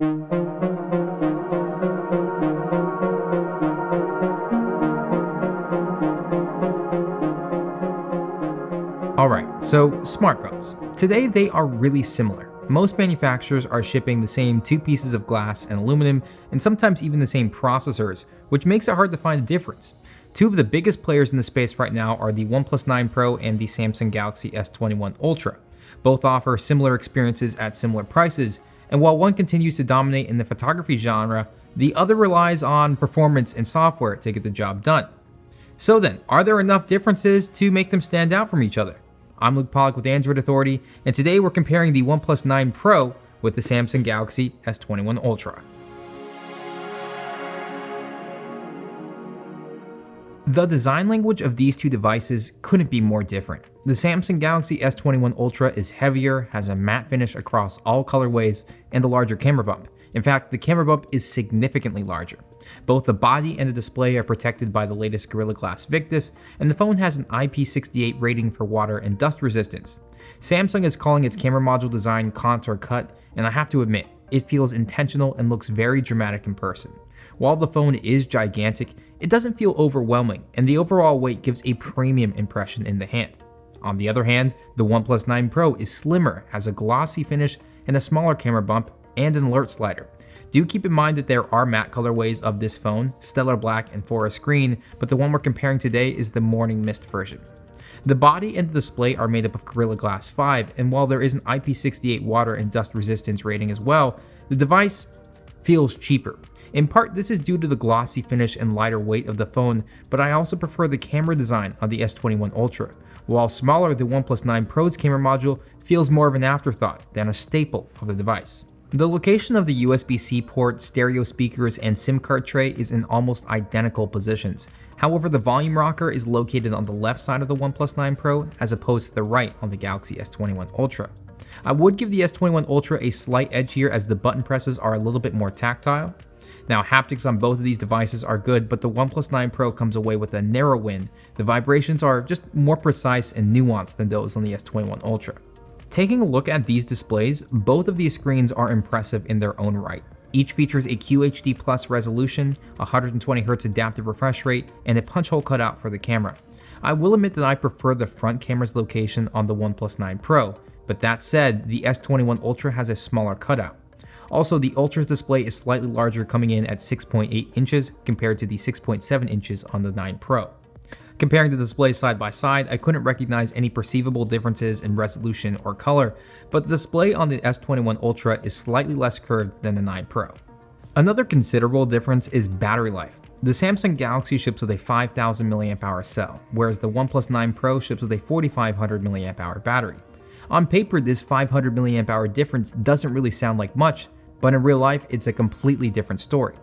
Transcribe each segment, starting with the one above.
Alright, so smartphones. Today they are really similar. Most manufacturers are shipping the same two pieces of glass and aluminum, and sometimes even the same processors, which makes it hard to find a difference. Two of the biggest players in the space right now are the OnePlus 9 Pro and the Samsung Galaxy S21 Ultra. Both offer similar experiences at similar prices, and while one continues to dominate in the photography genre, the other relies on performance and software to get the job done. So then, are there enough differences to make them stand out from each other? I'm Luke Pollock with Android Authority, and today we're comparing the OnePlus 9 Pro with the Samsung Galaxy S21 Ultra. The design language of these two devices couldn't be more different. The Samsung Galaxy S21 Ultra is heavier, has a matte finish across all colorways, and a larger camera bump. In fact, the camera bump is significantly larger. Both the body and the display are protected by the latest Gorilla Glass Victus, and the phone has an IP68 rating for water and dust resistance. Samsung is calling its camera module design contour cut, and I have to admit, it feels intentional and looks very dramatic in person. While the phone is gigantic, it doesn't feel overwhelming, and the overall weight gives a premium impression in the hand. On the other hand, the OnePlus 9 Pro is slimmer, has a glossy finish, and a smaller camera bump, and an alert slider. Do keep in mind that there are matte colorways of this phone, Stellar Black and Forest Green, but the one we're comparing today is the Morning Mist version. The body and the display are made up of Gorilla Glass 5, and while there is an IP68 water and dust resistance rating as well, the device feels cheaper. In part, this is due to the glossy finish and lighter weight of the phone, but I also prefer the camera design on the S21 Ultra. While smaller, the OnePlus 9 Pro's camera module feels more of an afterthought than a staple of the device. The location of the USB-C port, stereo speakers, and SIM card tray is in almost identical positions. However, the volume rocker is located on the left side of the OnePlus 9 Pro as opposed to the right on the Galaxy S21 Ultra. I would give the S21 Ultra a slight edge here as the button presses are a little bit more tactile. Now, haptics on both of these devices are good, but the OnePlus 9 Pro comes away with a narrow win. The vibrations are just more precise and nuanced than those on the S21 Ultra. Taking a look at these displays, both of these screens are impressive in their own right. Each features a QHD Plus resolution, 120Hz adaptive refresh rate, and a punch hole cutout for the camera. I will admit that I prefer the front camera's location on the OnePlus 9 Pro, but that said, the S21 Ultra has a smaller cutout. Also, the Ultra's display is slightly larger, coming in at 6.8 inches compared to the 6.7 inches on the 9 Pro. Comparing the displays side by side, I couldn't recognize any perceivable differences in resolution or color, but the display on the S21 Ultra is slightly less curved than the 9 Pro. Another considerable difference is battery life. The Samsung Galaxy ships with a 5000 mAh cell, whereas the OnePlus 9 Pro ships with a 4500 mAh battery. On paper, this 500 mAh difference doesn't really sound like much, but in real life, it's a completely different story.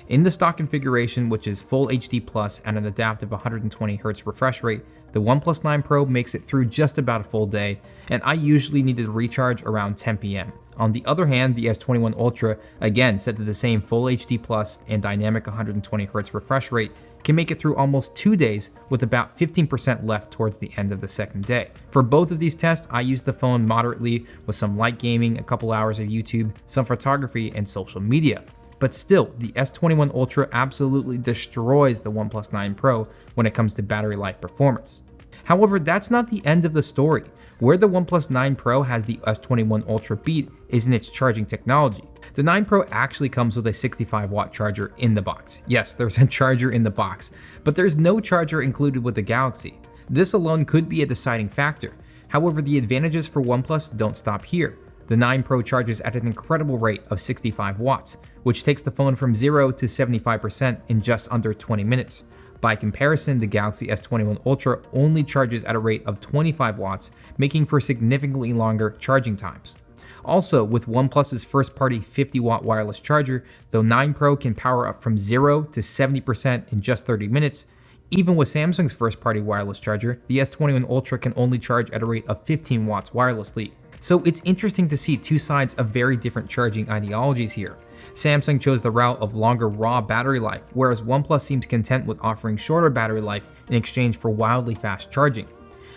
In the stock configuration, which is Full HD Plus and an adaptive 120Hz refresh rate, the OnePlus 9 Pro makes it through just about a full day, and I usually need to recharge around 10 p.m. On the other hand, the S21 Ultra, again set to the same Full HD Plus and dynamic 120Hz refresh rate, can make it through almost 2 days with about 15% left towards the end of the second day. For both of these tests, I used the phone moderately with some light gaming, a couple hours of YouTube, some photography, and social media. But still, the S21 Ultra absolutely destroys the OnePlus 9 Pro when it comes to battery life performance. However, that's not the end of the story. Where the OnePlus 9 Pro has the S21 Ultra beat is in its charging technology. The 9 Pro actually comes with a 65-watt charger in the box. Yes, there's a charger in the box, but there's no charger included with the Galaxy. This alone could be a deciding factor. However, the advantages for OnePlus don't stop here. The 9 Pro charges at an incredible rate of 65 watts, which takes the phone from 0 to 75% in just under 20 minutes. By comparison, the Galaxy S21 Ultra only charges at a rate of 25 watts, making for significantly longer charging times. Also, with OnePlus's first-party 50-watt wireless charger, the 9 Pro can power up from 0 to 70% in just 30 minutes. Even with Samsung's first-party wireless charger, the S21 Ultra can only charge at a rate of 15 watts wirelessly. So it's interesting to see two sides of very different charging ideologies here. Samsung chose the route of longer raw battery life, whereas OnePlus seems content with offering shorter battery life in exchange for wildly fast charging.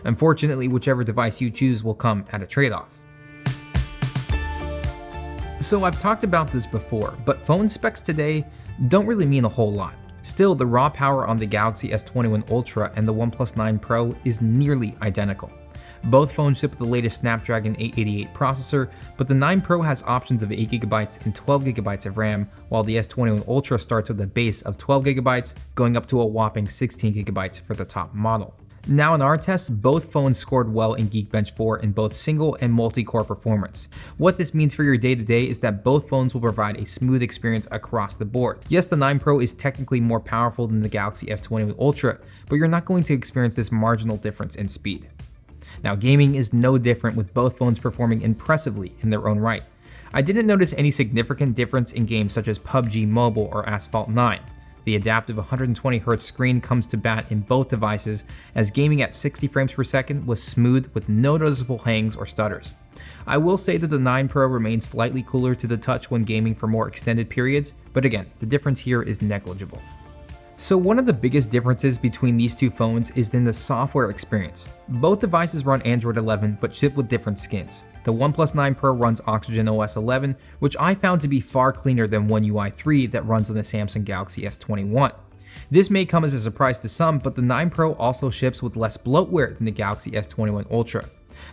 Unfortunately, whichever device you choose will come at a trade-off. So I've talked about this before, but phone specs today don't really mean a whole lot. Still, the raw power on the Galaxy S21 Ultra and the OnePlus 9 Pro is nearly identical. Both phones ship with the latest Snapdragon 888 processor, but the 9 Pro has options of 8GB and 12GB of RAM, while the S21 Ultra starts with a base of 12GB, going up to a whopping 16GB for the top model. Now in our tests, both phones scored well in Geekbench 4 in both single and multi-core performance. What this means for your day-to-day is that both phones will provide a smooth experience across the board. Yes, the 9 Pro is technically more powerful than the Galaxy S21 Ultra, but you're not going to experience this marginal difference in speed. Now gaming is no different, with both phones performing impressively in their own right. I didn't notice any significant difference in games such as PUBG Mobile or Asphalt 9. The adaptive 120Hz screen comes to bat in both devices, as gaming at 60 frames per second was smooth with no noticeable hangs or stutters. I will say that the 9 Pro remains slightly cooler to the touch when gaming for more extended periods, but again, the difference here is negligible. So one of the biggest differences between these two phones is in the software experience. Both devices run Android 11 but ship with different skins. The OnePlus 9 Pro runs Oxygen OS 11, which I found to be far cleaner than One UI 3 that runs on the Samsung Galaxy S21. This may come as a surprise to some, but the 9 Pro also ships with less bloatware than the Galaxy S21 Ultra.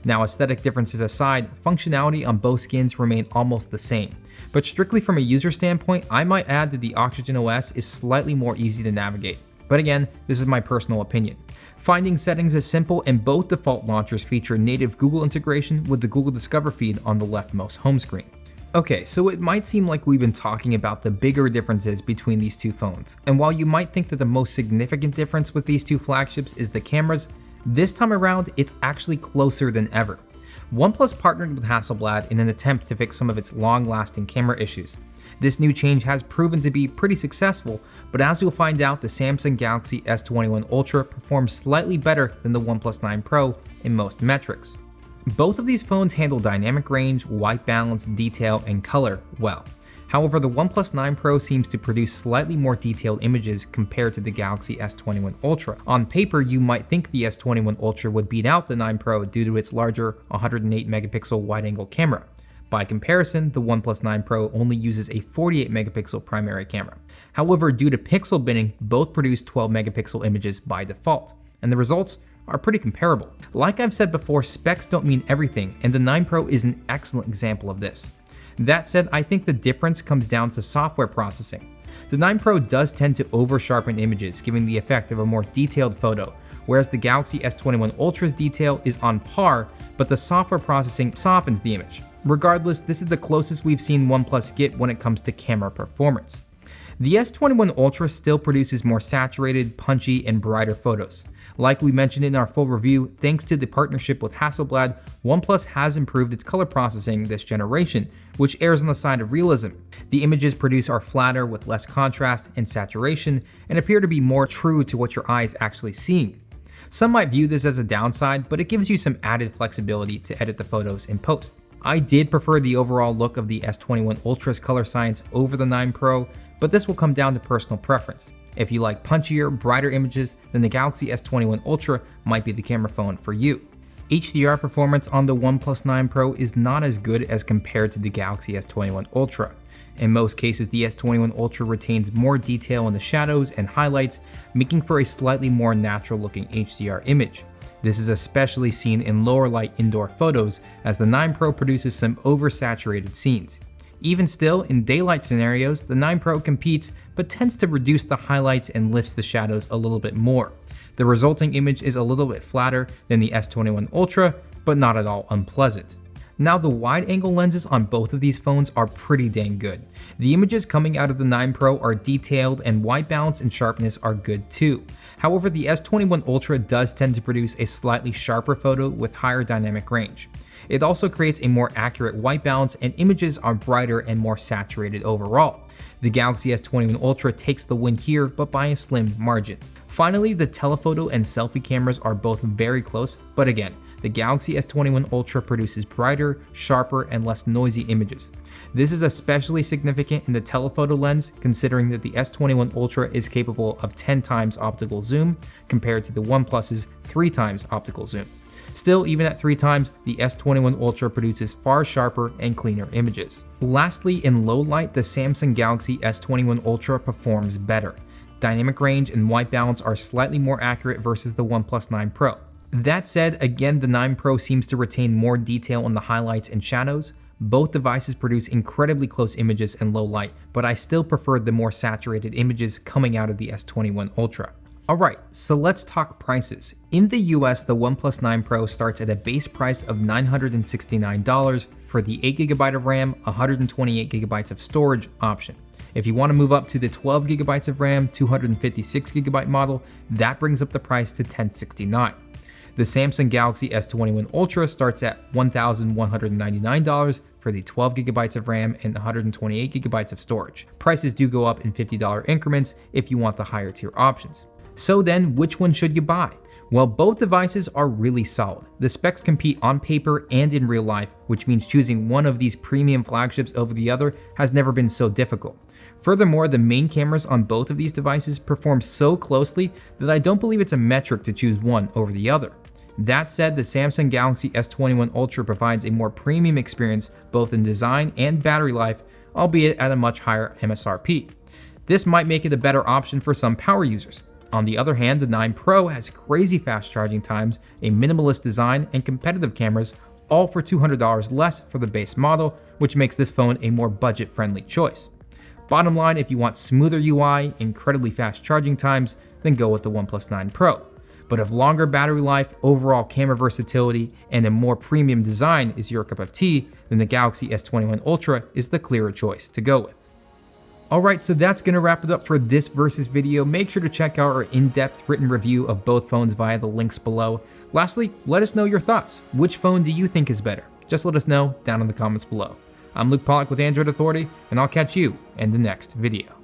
Now, aesthetic differences aside, functionality on both skins remain almost the same. But strictly from a user standpoint, I might add that the Oxygen OS is slightly more easy to navigate. But again, this is my personal opinion. Finding settings is simple, and both default launchers feature native Google integration with the Google Discover feed on the leftmost home screen. Okay, so it might seem like we've been talking about the bigger differences between these two phones, and while you might think that the most significant difference with these two flagships is the cameras, this time around it's actually closer than ever. OnePlus partnered with Hasselblad in an attempt to fix some of its long-lasting camera issues. This new change has proven to be pretty successful, but as you'll find out, the Samsung Galaxy S21 Ultra performs slightly better than the OnePlus 9 Pro in most metrics. Both of these phones handle dynamic range, white balance, detail, and color well. However, the OnePlus 9 Pro seems to produce slightly more detailed images compared to the Galaxy S21 Ultra. On paper, you might think the S21 Ultra would beat out the 9 Pro due to its larger 108 megapixel wide-angle camera. By comparison, the OnePlus 9 Pro only uses a 48 megapixel primary camera. However, due to pixel binning, both produce 12 megapixel images by default, and the results are pretty comparable. Like I've said before, specs don't mean everything, and the 9 Pro is an excellent example of this. That said, I think the difference comes down to software processing. The 9 Pro does tend to over-sharpen images, giving the effect of a more detailed photo, whereas the Galaxy S21 Ultra's detail is on par, but the software processing softens the image. Regardless, this is the closest we've seen OnePlus get when it comes to camera performance. The S21 Ultra still produces more saturated, punchy, and brighter photos. Like we mentioned in our full review, thanks to the partnership with Hasselblad, OnePlus has improved its color processing this generation, which errs on the side of realism. The images produced are flatter with less contrast and saturation, and appear to be more true to what your eye is actually seeing. Some might view this as a downside, but it gives you some added flexibility to edit the photos in post. I did prefer the overall look of the S21 Ultra's color science over the 9 Pro, but this will come down to personal preference. If you like punchier, brighter images, then the Galaxy S21 Ultra might be the camera phone for you. HDR performance on the OnePlus 9 Pro is not as good as compared to the Galaxy S21 Ultra. In most cases, the S21 Ultra retains more detail in the shadows and highlights, making for a slightly more natural looking HDR image. This is especially seen in lower light indoor photos, as the 9 Pro produces some oversaturated scenes. Even still, in daylight scenarios, the 9 Pro competes, but tends to reduce the highlights and lifts the shadows a little bit more. The resulting image is a little bit flatter than the S21 Ultra, but not at all unpleasant. Now, the wide-angle lenses on both of these phones are pretty dang good. The images coming out of the 9 Pro are detailed, and white balance and sharpness are good too. However, the S21 Ultra does tend to produce a slightly sharper photo with higher dynamic range. It also creates a more accurate white balance, and images are brighter and more saturated overall. The Galaxy S21 Ultra takes the win here, but by a slim margin. Finally, the telephoto and selfie cameras are both very close, but again, the Galaxy S21 Ultra produces brighter, sharper, and less noisy images. This is especially significant in the telephoto lens, considering that the S21 Ultra is capable of 10 times optical zoom compared to the OnePlus's 3 times optical zoom. Still, even at 3 times, the S21 Ultra produces far sharper and cleaner images. Lastly, in low light, the Samsung Galaxy S21 Ultra performs better. Dynamic range and white balance are slightly more accurate versus the OnePlus 9 Pro. That said, again, the 9 Pro seems to retain more detail in the highlights and shadows. Both devices produce incredibly close images in low light, but I still prefer the more saturated images coming out of the S21 Ultra. Alright, so let's talk prices. In the US, the OnePlus 9 Pro starts at a base price of $969 for the 8GB of RAM, 128GB of storage option. If you want to move up to the 12GB of RAM, 256GB model, that brings up the price to $1,069. The Samsung Galaxy S21 Ultra starts at $1,199 for the 12GB of RAM and 128GB of storage. Prices do go up in $50 increments if you want the higher tier options. So then, which one should you buy? Well, both devices are really solid. The specs compete on paper and in real life, which means choosing one of these premium flagships over the other has never been so difficult. Furthermore, the main cameras on both of these devices perform so closely that I don't believe it's a metric to choose one over the other. That said, the Samsung Galaxy S21 Ultra provides a more premium experience both in design and battery life, albeit at a much higher MSRP. This might make it a better option for some power users. On the other hand, the 9 Pro has crazy fast charging times, a minimalist design, and competitive cameras, all for $200 less for the base model, which makes this phone a more budget-friendly choice. Bottom line, if you want smoother UI, incredibly fast charging times, then go with the OnePlus 9 Pro. But if longer battery life, overall camera versatility, and a more premium design is your cup of tea, then the Galaxy S21 Ultra is the clearer choice to go with. Alright, so that's going to wrap it up for this versus video. Make sure to check out our in-depth written review of both phones via the links below. Lastly, let us know your thoughts. Which phone do you think is better? Just let us know down in the comments below. I'm Luke Pollock with Android Authority, and I'll catch you in the next video.